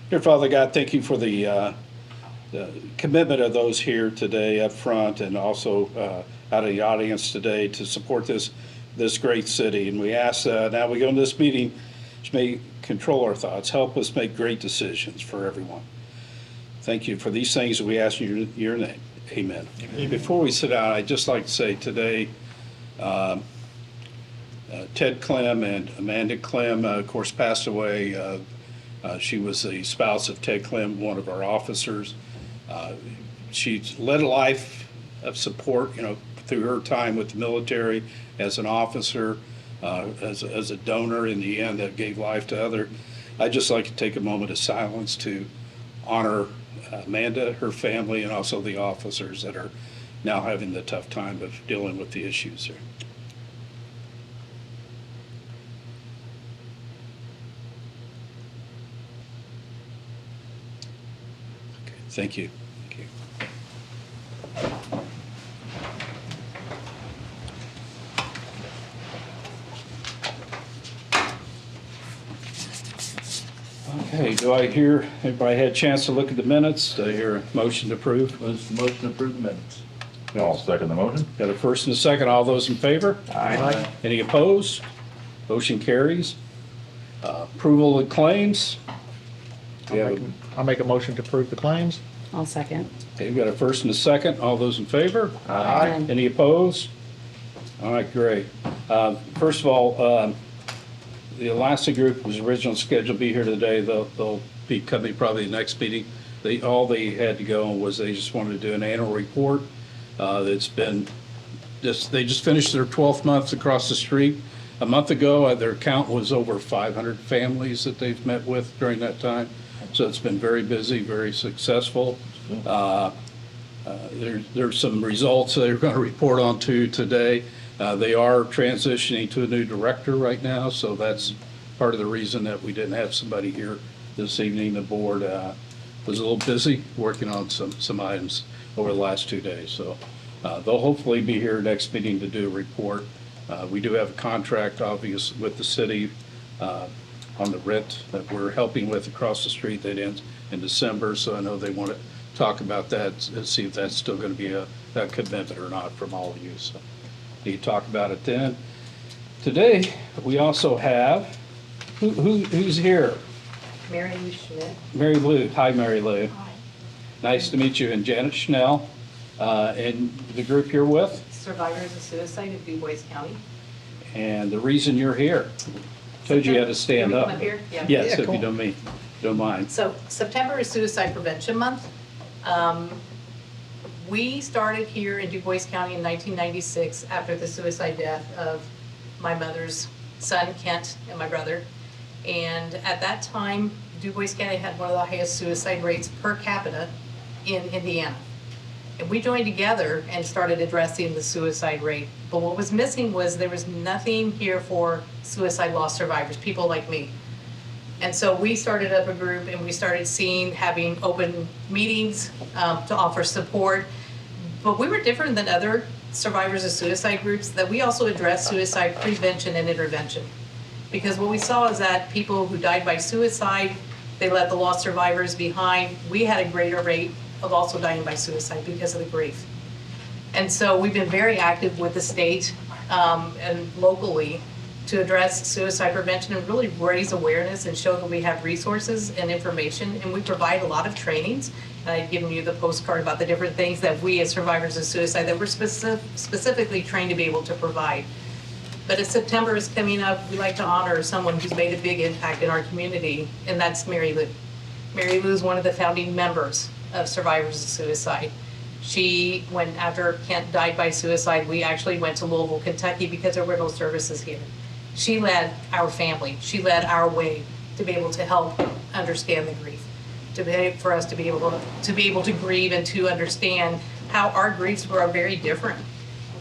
Dear Father God, thank you for the commitment of those here today up front and also out of the audience today to support this great city. And we ask now we go into this meeting, which may control our thoughts, help us make great decisions for everyone. Thank you for these things that we ask in your name. Amen. Amen. Before we sit down, I'd just like to say today, Ted Clem and Amanda Clem, of course, passed away. She was the spouse of Ted Clem, one of our officers. She led a life of support, through her time with the military as an officer, as a donor in the end that gave life to others. I'd just like to take a moment of silence to honor Amanda, her family, and also the officers that are now having the tough time of dealing with the issues here. Okay, thank you. Thank you. Okay, do I hear, everybody had a chance to look at the minutes? Do I hear a motion to approve? What's the motion to approve the minutes? I'll second the motion. Got a first and a second. All those in favor? Aye. Any opposed? Motion carries. Approval of claims. We have I'll make a motion to approve the claims. I'll second. Okay, we've got a first and a second. All those in favor? Aye. Any opposed? All right, great. First of all, the Alaska group was originally scheduled to be here today. They'll be coming probably the next meeting. All they had to go on was they just wanted to do an annual report. It's been they just finished their 12th month across the street. A month ago, their count was over 500 families that they've met with during that time. So it's been very busy, very successful. There's some results they're going to report on to today. They are transitioning to a new director right now, so that's part of the reason that we didn't have somebody here this evening. The board was a little busy working on some items over the last 2 days. So they'll hopefully be here next meeting to do a report. We do have a contract, obviously, with the city on the rent that we're helping with across the street that ends in December. So I know they want to talk about that and see if that's still going to be a commitment or not from all of you. So need to talk about it then. Today, we also have, who's here? Mary Lou Schmidt. Mary Lou. Hi, Mary Lou. Hi. Nice to meet you. And Janet Schnell, and the group you're with. Survivors of Suicide of Du Bois County. And the reason you're here. Told you had to stand Can we up. come up here? Yeah. Yes, Yeah, if you don't mind. So September is Suicide Prevention Month. We started here in Du Bois County in 1996 after the suicide death of my mother's son, Kent, and my brother. And at that time, Du Bois County had one of the highest suicide rates per capita in Indiana. And we joined together and started addressing the suicide rate. But what was missing was there was nothing here for suicide loss survivors, people like me. And so we started up a group and we started having open meetings to offer support. But we were different than other survivors of suicide groups, that we also address suicide prevention and intervention. Because what we saw is that people who died by suicide, they left the lost survivors behind. We had a greater rate of also dying by suicide because of the grief. And so we've been very active with the state and locally to address suicide prevention and really raise awareness and show that we have resources and information. And we provide a lot of trainings. And I've given you the postcard about the different things that we as survivors of suicide that we're specifically trained to be able to provide. But as September is coming up, we like to honor someone who's made a big impact in our community, and that's Mary Lou. Mary Lou is one of the founding members of Survivors of Suicide. After Kent died by suicide, we actually went to Louisville, Kentucky because there were no services here. She led our family. She led our way to be able to help understand the grief, for us to be able to grieve and to understand how our griefs were very different.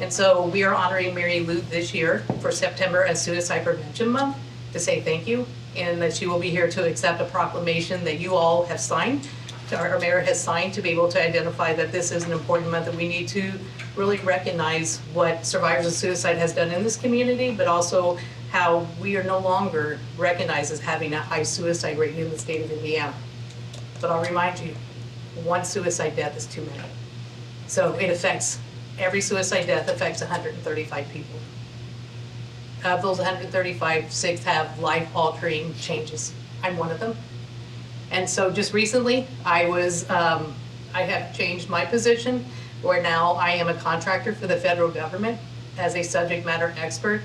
And so we are honoring Mary Lou this year for September as Suicide Prevention Month to say thank you, and that she will be here to accept a proclamation that you all have signed, our mayor has signed, to be able to identify that this is an important month, that we need to really recognize what survivors of suicide has done in this community, but also how we are no longer recognized as having a high suicide rate in the state of Indiana. but I'll remind you, one suicide death is too many. So it affects, every suicide death affects 135 people. Of those 135, 6 have life-altering changes. I'm one of them. And so just recently, I have changed my position, where now I am a contractor for the federal government as a subject matter expert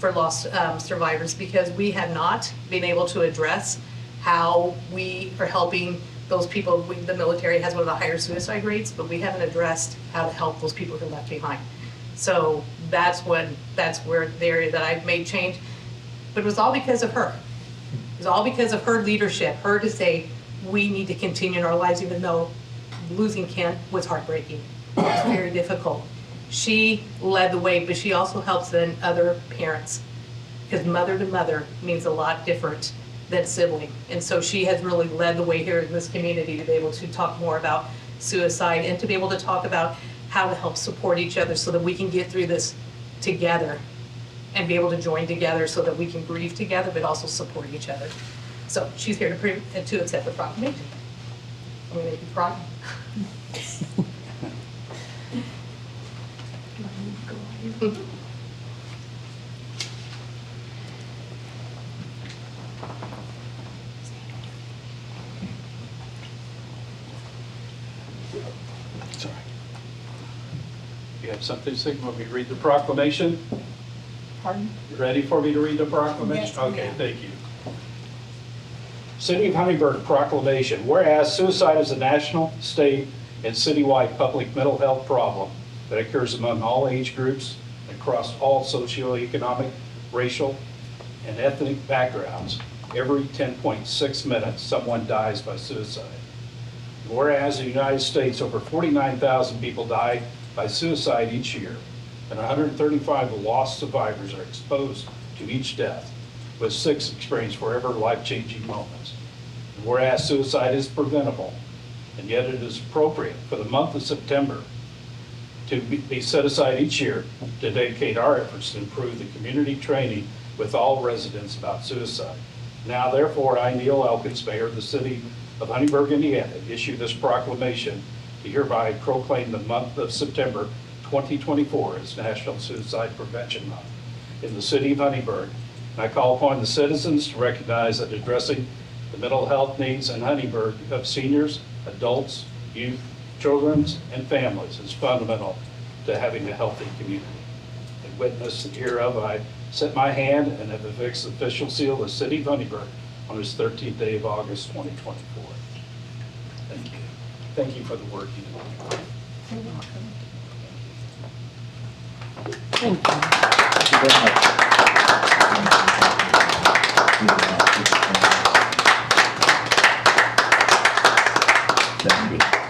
for lost survivors, because we have not been able to address how we are helping those people. The military has one of the higher suicide rates, but we haven't addressed how to help those people who are left behind. So that's where the area that I've made change. But it was all because of her. It was all because of her leadership, her to say, we need to continue in our lives, even though losing Kent was heartbreaking. It was very difficult. She led the way, but she also helps then other parents, because mother to mother means a lot different than sibling. And so she has really led the way here in this community to be able to talk more about suicide and to be able to talk about how to help support each other so that we can get through this together and be able to join together so that we can grieve together, but also support each other. So she's here to accept the proclamation. I'm gonna make you proud. Sorry. You have something to say? You want me to read the proclamation? Pardon? You ready for me to read the proclamation? Yes, Okay, ma'am. thank you. City of Huntingburg proclamation. Whereas suicide is a national, state, and citywide public mental health problem that occurs among all age groups, across all socioeconomic, racial, and ethnic backgrounds. Every 10.6 minutes, someone dies by suicide. Whereas in the United States, over 49,000 people die by suicide each year, and 135 of the lost survivors are exposed to each death, with 6 experience forever life-changing moments. And whereas suicide is preventable, and yet it is appropriate for the month of September to be set aside each year to dedicate our efforts to improve the community training with all residents about suicide. Now, therefore, I, Neil Elkins, Mayor of the City of Huntingburg, Indiana, issue this proclamation to hereby proclaim the month of September 2024 as National Suicide Prevention Month in the City of Huntingburg. And I call upon the citizens to recognize that addressing the mental health needs in Huntingburg of seniors, adults, youth, children, and families is fundamental to having a healthy community. In witness hereof, I set my hand and have affixed the official seal of the City of Huntingburg on this 13th day of August 2024. Thank you. Thank you for the work you do. Thank you very much.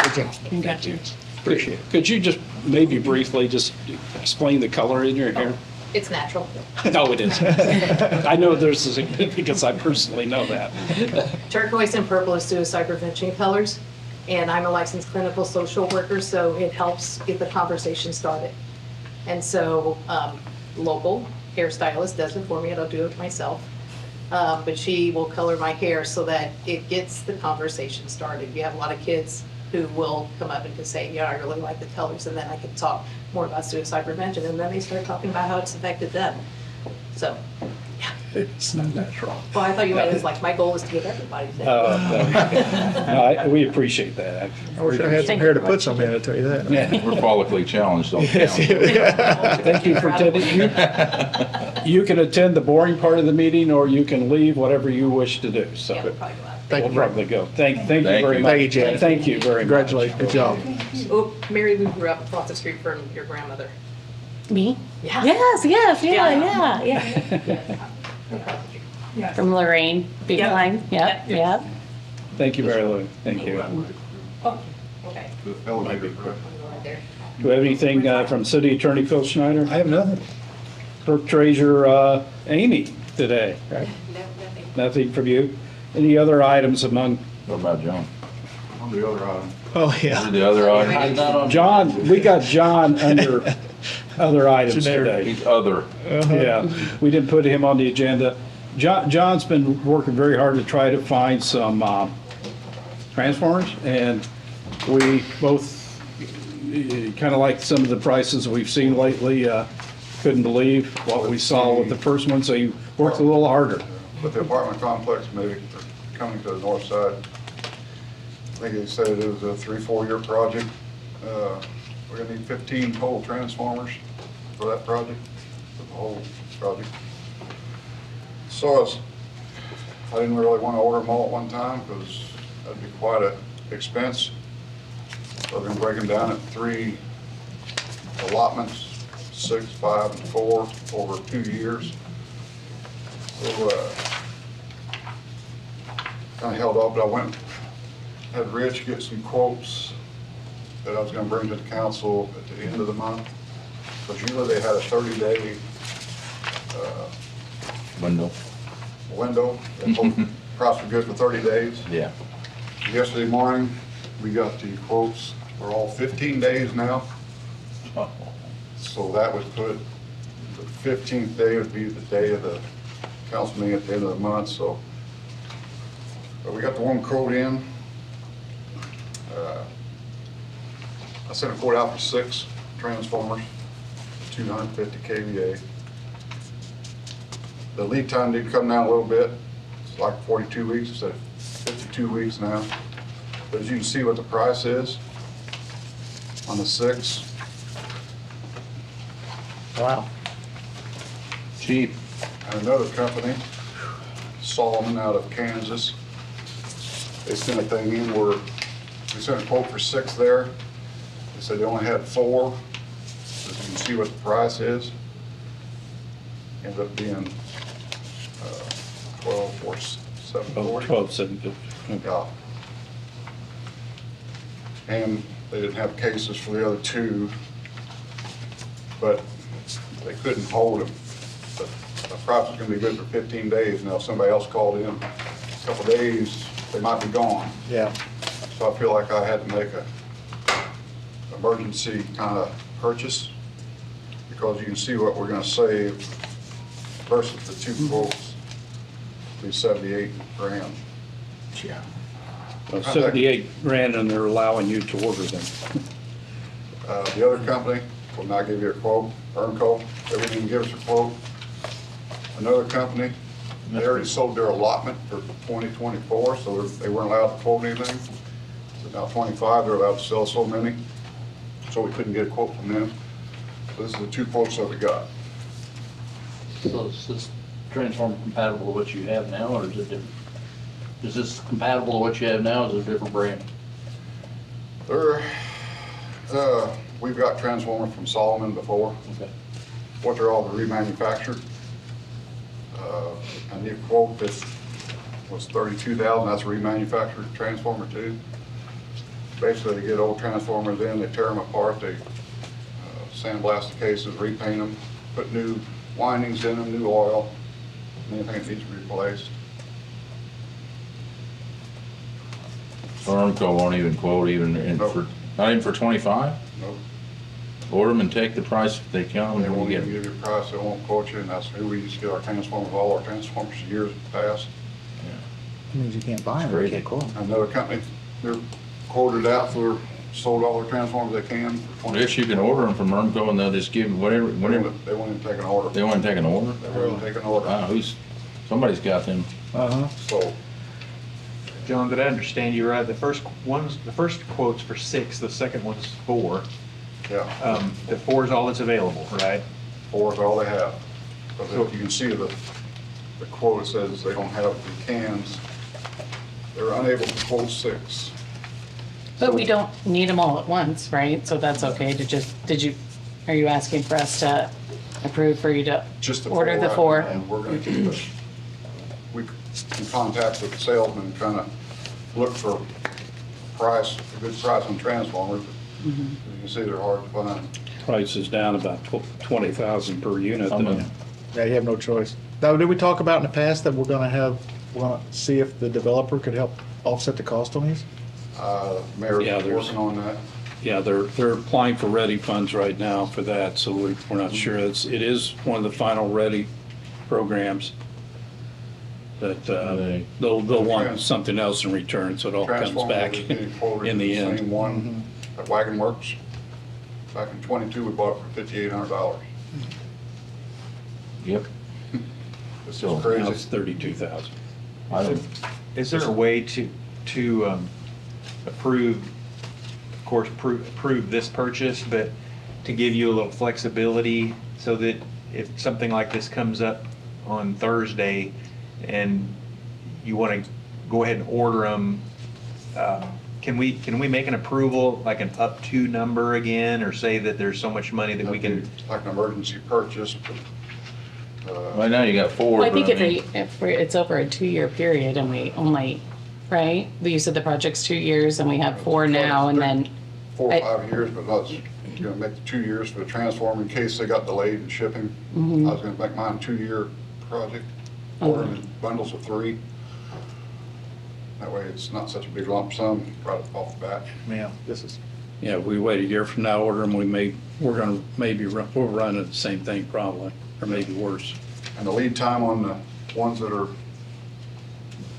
Good job. Congratulations. Appreciate it. Could you just maybe briefly just explain the color in your hair? It's natural. No, it isn't. I know there's a significance. I personally know that. Turquoise and purple is suicide prevention colors, and I'm a licensed clinical social worker, so it helps get the conversation started. And so, local hairstylist does it for me, I don't do it myself. But she will color my hair so that it gets the conversation started. You have a lot of kids who will come up and just say, yeah, I really like the colors, and then I can talk more about suicide prevention, and then they start talking about how it's affected them. So, yeah. It's not natural. Well, I thought you meant it was like, my goal is to get everybody to. No, we appreciate that. I wish I had some hair to put some in, I'll tell you that. Yeah. We're follically challenged, don't count. Thank you for attending. You can attend the boring part of the meeting, or you can leave, whatever you wish to do, so. Yeah, we'll probably go out. Thank We'll you. probably go. Thank you very you. much. Thank you, Janet. Thank you very much. Congratulations, good job. Oh, Mary Lou grew up across the street from your grandmother. Me? Yeah. Yes, yes, Yeah. yeah. From Lorraine Beeline. Yep, Yep. yep. Thank you, Mary Lou. Thank you. Oh, okay. Elevator. Go right there. Do we have anything from City Attorney Phil Schneider? I have nothing. Clerk Treasurer Amy today, right? No, nothing. Nothing from you? Any other items among, What about John? On the other item. Oh, yeah. The other item? John, we got John under other items Generic. today. He's other. Yeah, we didn't put him on the agenda. John's been working very hard to try to find some transformers, and we both kind of like some of the prices we've seen lately. Couldn't believe what we saw with the first ones. They worked a little harder. But the apartment complex, maybe coming to the north side, I think they said it was a 3-4 year project. We're gonna need 15 total transformers for that project, for the whole project. So I didn't really want to order them all at one time because that'd be quite an expense. So I've been breaking down at 3 allotments, 6, 5, and 4 over 2 years. So kind of held off, but I went, had Rich get some quotes that I was going to bring to the council at the end of the month. Because usually they had a 30-day window. And both price were good for 30 days. Yeah. Yesterday morning, we got the quotes for all 15 days now. So that would put, the 15th day would be the day of the council meeting at the end of the month, so. But we got the one quote in. I sent a quote out for 6 transformers, 250 kVA. The lead time did come down a little bit. It's like 42 weeks instead of 52 weeks now. But as you can see what the price is on the 6. Wow. Cheap. And another company, Solomon out of Kansas, they sent a thing in where, we sent a quote for 6 there. They said they only had 4. As you can see what the price is. Ended up being 12 or 740. 12,750. Yeah. And they didn't have cases for the other 2, but they couldn't hold them. But the price was gonna be good for 15 days. Now, if somebody else called in a couple days, they might be gone. Yeah. So I feel like I had to make a emergency kind of purchase, because you can see what we're gonna save versus the 2 quotes, be 78 grand. Yeah. Well, 78 grand, and they're allowing you to order them. The other company will not give you a quote, Markos, they wouldn't even give us a quote. Another company, they already sold their allotment for 2024, so they weren't allowed to quote anything. So now 25, they're allowed to sell so many, so we couldn't get a quote from them. So this is the 2 quotes that we got. So is this transformer compatible to what you have now, or is it different? Is this compatible to what you have now, or is it a different brand? They're, we've got transformers from Solomon before. Okay. What they're all remanufactured. A new quote that was 32,000, that's a remanufactured transformer too. Basically, they get old transformers in, they tear them apart, they sandblast the cases, repaint them, put new windings in them, new oil, anything that needs to be replaced. Armco won't even quote even Nope. not even for 25? Nope. Order them and take the price if they come. They and we won't get even give you a price, they won't quote you, and that's who we used to get our transformers, all our transformers years past. That means you can't buy them. Great. You can't call them. Another company, they're quoted out for, sold all their transformers they can for 20. Yes, you can order them from Armco and they'll just give you whatever, whenever, They won't even take an order. they want to take an order? They won't even take an order. Wow, somebody's got them. Uh-huh. So, John, did I understand you right? The first quote's for 6, the second one's 4. yeah, The 4 is all that's available, right? 4 is all they have. But if you can see the quote says they don't have the cans. They're unable to quote 6. But we don't need them all at once, right? So that's okay to just, are you asking for us to approve for you to Just the order the 4. 4? And we're gonna keep it. We can contact with the salesman, kind of look for a good price on transformers. As you can see, they're hard to find. Price is down about 20,000 per unit. I'm though. gonna- Yeah, you have no choice. Now, did we talk about in the past that we're gonna see if the developer could help offset the cost on these? Mayor's Yeah, there's- working on that. Yeah, they're applying for ready funds right now for that, so we're not sure. It is one of the final ready programs. But They- they'll want something else in return, so it all comes Transformer back was being quoted in the Same end. one at Wagon Works. Back in '22, we bought it for $5,800. Yep. This is So, Now crazy. it's 32,000. I don't, Is there a way to approve, of course, approve this purchase, but to give you a little flexibility so that if something like this comes up on Thursday and you want to go ahead and order them, can we make an approval, like an up to number again, or say that there's so much money that we can? Like an emergency purchase, but, right now you got four. Well, I think but mean, if it's over a 2-year period and we only, right? You said the project's 2 years and we have 4 now and then, 4 or I- 5 years, but that's gonna make the 2 years for the transformer in case they got delayed in shipping. Mm-hmm. I was gonna make mine a 2-year project, ordering in bundles of 3. That way it's not such a big lump sum right off the bat. Yeah, this is, Yeah, if we wait a year from now, order them, we're gonna maybe, we'll run into the same thing probably, or maybe worse. And the lead time on the ones that are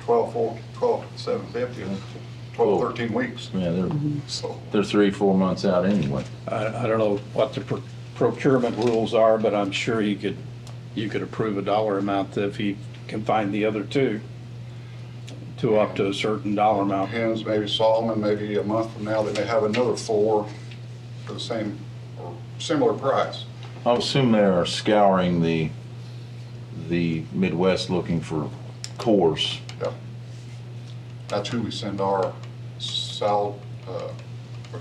12,750 is 12, 13 weeks. Yeah, So, they're 3-4 months out anyway. I don't know what the procurement rules are, but I'm sure you could approve a dollar amount if he can find the other two to up to a certain dollar amount. depends, maybe Solomon, maybe a month from now, they may have another 4 for the same or similar price. I assume they are scouring the Midwest looking for cores. Yep. That's who we send our or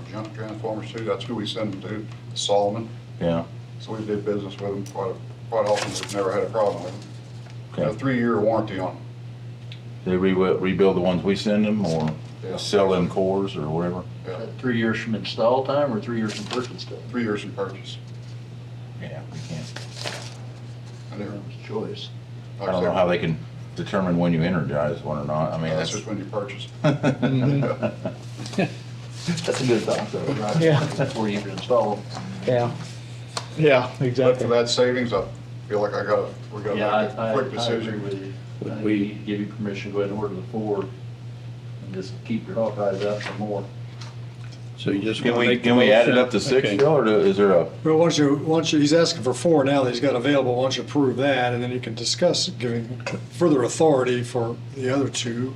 junk transformers to. That's who we send them to, Solomon. Yeah, So we did business with them quite often. We've never had a problem with them. Got a okay. 3-year warranty on them. They rebuild the ones we send them or Yeah. sell them cores or whatever? Yeah, 3 years from install time or 3 years from purchase time? 3 years in purchase. Yeah, we can't. And they're, That was choice. I don't know how they can determine when you energize one or not. I mean, That's that's. just when you purchase. That's a good thought though, right? Yeah. Before you even install them. yeah. Yeah, But exactly. for that savings, I feel like we gotta Yeah, make a quick I agree decision. with you. Would I think we- we need to give you permission to go ahead and order the 4 and just keep your hawk eyes out for more. So you just Can wanna we, make the can we add it motion? up to 6, Okay. Joe, or is there a, Well, once you, he's asking for 4 now that he's got available, once you approve that, and then you can discuss giving further authority for the other 2.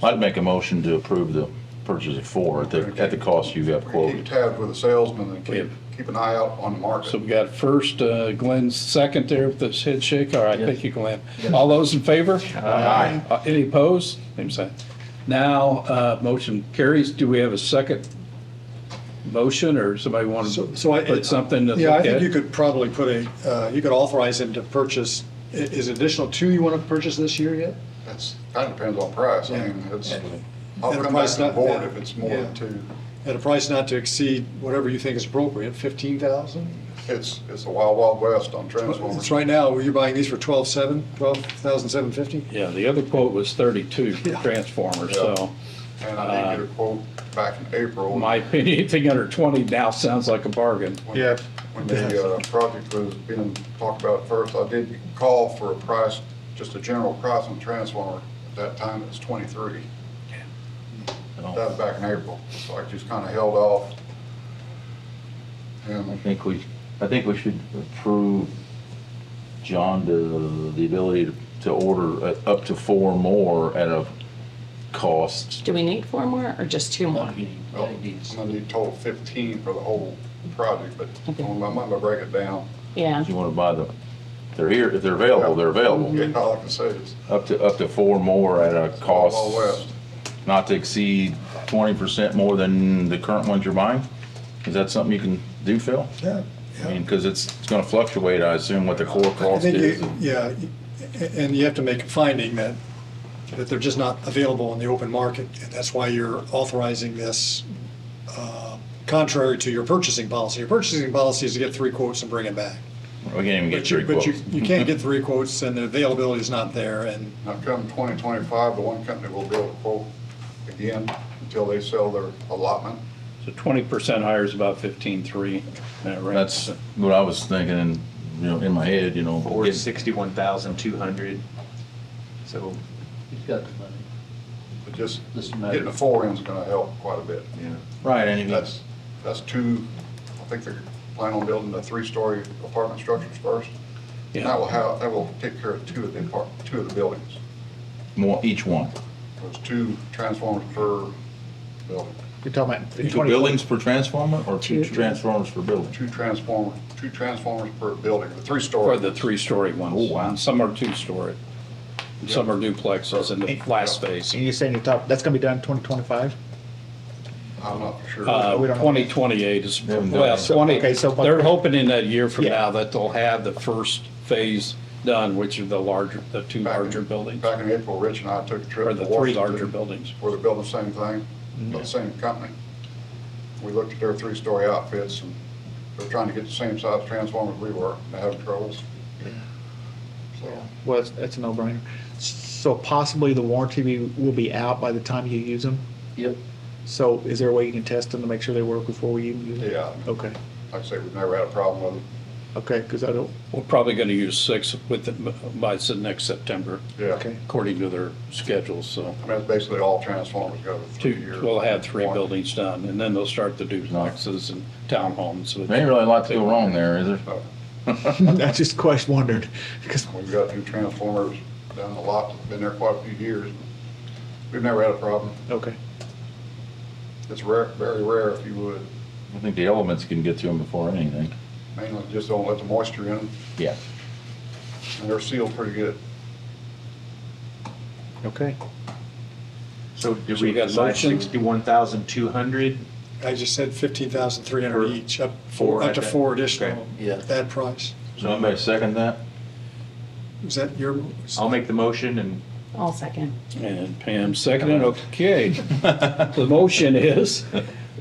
I'd make a motion to approve the purchase of 4 at the cost you got Keep quoted. tabs with the salesman and Okay. keep an eye out on the So market. we got first Glenn's second there with this head shake. All right, thank you, Glenn. All those in favor? Aye. Any opposed? Same sign. Now, motion carries. Do we have a second motion or somebody want to So I. put something to look Yeah, I at? think you could probably put you could authorize him to purchase, is additional 2 you want to purchase this year yet? That's, kind of depends on price. I Yeah. mean, I'll At a come back price to the not- board yeah. if it's more Yeah. than 2. At a price not to exceed whatever you think is appropriate, 15,000? It's the wild, wild west on transformers. It's right now, you're buying these for 12,750? Yeah, the other quote was 32 Yeah. transformers, Yeah. so And I did get a quote back in April. in my opinion, anything under 20 now sounds like a bargain. When- Yeah. When the project was being talked about first, I did call for a price, just a general price on transformer. At that time, it was 23. That was back in April, so I just kind of held off. I And think we should approve John the ability to order up to 4 more at a cost. do we need 4 more or just 2 more? well, I'm gonna need total 15 for the whole project, but Okay. I'm gonna break it down. Yeah, You want to buy they're here, if they're available, they're available. Yeah, all I can say is, Up to 4 more at a Wild cost West. not to exceed 20% more than the current ones you're buying? Is that something you can do, Phil? Yeah. I mean, because it's gonna fluctuate, I assume, what the core I cost think, is. yeah, and you have to make a finding that they're just not available in the open market. And that's why you're authorizing this contrary to your purchasing policy. Your purchasing policy is to get 3 quotes and bring it back. We can't even get But you, 3 but quotes. you can't get 3 quotes and the availability is not there. And now come 2025, the one company will be able to quote again until they sell their allotment. So 20% higher is about 15.3. that range. That's what I was thinking, in my head, Or get- 61,200. So, He's got the money. But just This is matter. getting the four in's gonna help quite a bit. Right, and if you, That's two, I think they're planning on building the 3-story apartment structures first. And that will take care of two of the buildings. more, each one. There's 2 transformers per building. You're talking about. in Two 20 buildings per transformer or two transformers per building? 2 transformers per building, the For 3-story. the 3-story ones. Oh, wow. And some are 2-story. And some are duplexes in the last phase. And you're saying that's gonna be done in 2025? I'm not for sure. We don't know. 2028 is, They haven't done well, it. 20, Okay, so- they're hoping in that year from Yeah. now that they'll have the first phase done, which are the 2 Back in- larger buildings, Back in April, Rich and I took a trip or to the 3 larger Washington, buildings. where they're building the same thing, the same company. We looked at their 3-story outfits, and they're trying to get the same size transformers we were, and they're having troubles. So, Well, that's a no-brainer. So possibly the warranty will be out by the time you use them? Yep. So is there a way you can test them to make sure they work before we even use them? yeah, Okay, like I say, we've never had a problem with them. okay, because I don't, We're probably gonna use 6 with by next September, Yeah. okay. according to their schedules, so. I mean, it's basically all transformers go to 3 years. We'll have 3 buildings done, and then they'll start the duplexes and townhomes. There ain't really a lot to go wrong there, is there? I just wondered, because, We've got new transformers down a lot, been there quite a few years. We've never had a problem. okay. It's rare, very rare if you would. I think the elements can get to them before anything. Mainly just don't let the moisture in, Yeah. and they're sealed pretty good. Okay. so did So we you got a decide motion? 61,200? I just said 15,300 For- each, up for- to 4 additional Okay. Yeah. at that price. So anybody second that? Is that your? I'll make the motion and I'll second. And Pam seconded, okay. The motion is,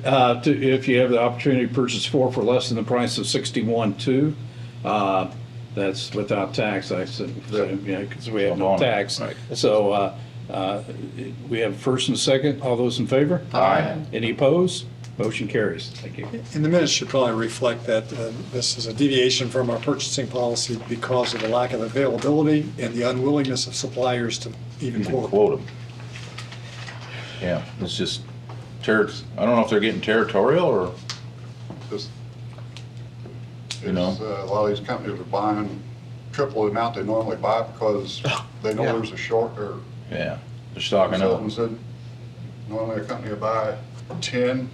if you have the opportunity to purchase 4 for less than the price of 61.2, that's without tax, I said, yeah, because we have no tax. So, we have first and second, all those in favor? Aye. Any opposed? Motion carries. Thank you. And the minutes should probably reflect that this is a deviation from our purchasing policy because of the lack of availability and the unwillingness of suppliers to even You can quote. quote them. Yeah, it's just, I don't know if they're getting territorial or, Just, You know? it's, a lot of these companies are buying triple the amount they normally buy because they know Yeah. there's a short, or yeah, they're stocking consultant up. said, normally a company will buy 10,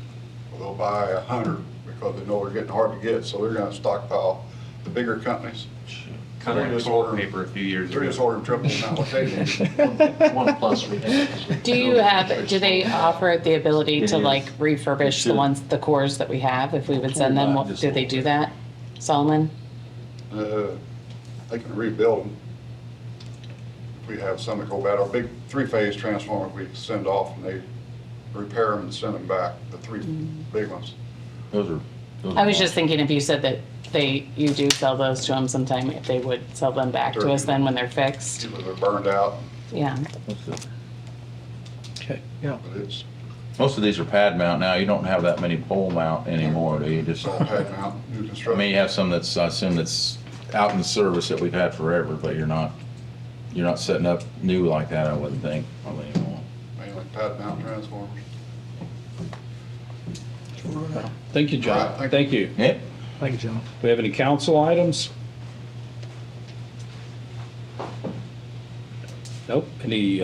or they'll buy 100 because they know they're getting hard to get, so they're gonna stockpile the bigger companies. kind of They're like just toilet ordering- paper a few years They're just ago. ordering triple the amount what they need. One plus we have. Do you have, do they offer the ability to like refurbish the ones, the cores that we have, if we would send them? Do they do that, Solomon? They can rebuild them. If we have some that go bad, our big 3-phase transformers, we send off and they repair them and send them back, the 3 big ones. Those are. I was just thinking if you said that you do sell those to them sometime, if they would sell them back to us then when they're fixed. Either they're burned out, Yeah. Okay. Yeah. but it's Most of these are pad mount now. You don't have that many pole mount anymore, do you? Just, all pad mount, new I mean, construction. you have some that's, I assume that's out in service that we've had forever, but you're not setting up new like that, I wouldn't think, hardly anymore. Mainly pad mount transformers. Thank you, All John. right, Thank you. Yep. Thank you, John. Do we have any council items? Nope. Any,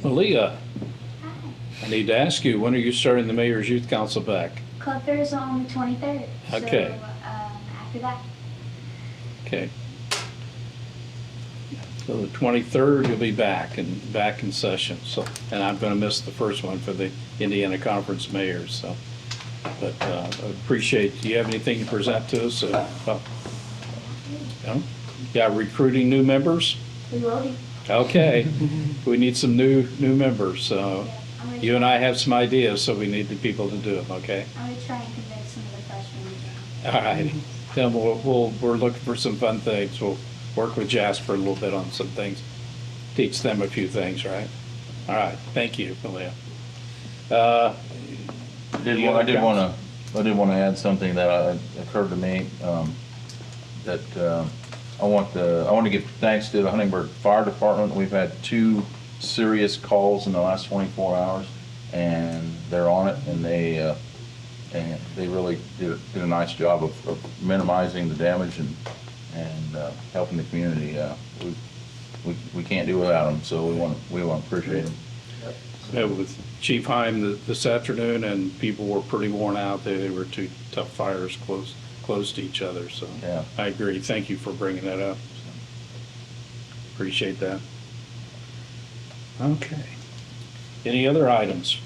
Malia, I need to ask you, when are you starting the Mayor's Youth Council back? Club Fair is on the 23rd. Okay. So, after that. Okay. So the 23rd, you'll be back in session, so, and I'm gonna miss the first one for the Indiana Conference Mayors, so. But, I appreciate, do you have anything to present to us? No? Yeah, recruiting new members? We will be. Okay, we need some new members, so I'm gonna you and I have some ideas, so we need the people to do them, okay? I'm gonna try and convince some of the freshmen to All right, then we're looking for some fun things. We'll work with Jasper a little bit on some things, teach them a few things, right? All right, thank you, Malia. I did want to add something that occurred to me, that I want to give thanks to the Huntingburg Fire Department. We've had 2 serious calls in the last 24 hours, and they're on it, and they really did a nice job of minimizing the damage and helping the community. We can't do without them, so we want to appreciate them. Met with Chief Heim this afternoon, and people were pretty worn out. They were 2 tough fires close to each other, so. Yeah. I agree. Thank you for bringing that up. Appreciate that. Okay. Any other items?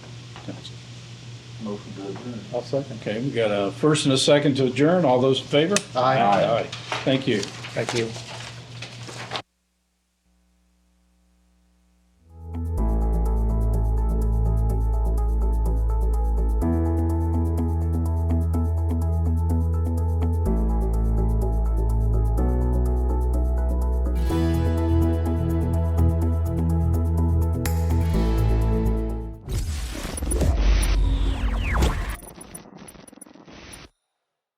Motion to adjourn. I'll second. Okay, we got a first and a second to adjourn. All those in favor? Aye. Aye. Thank you. Thank you.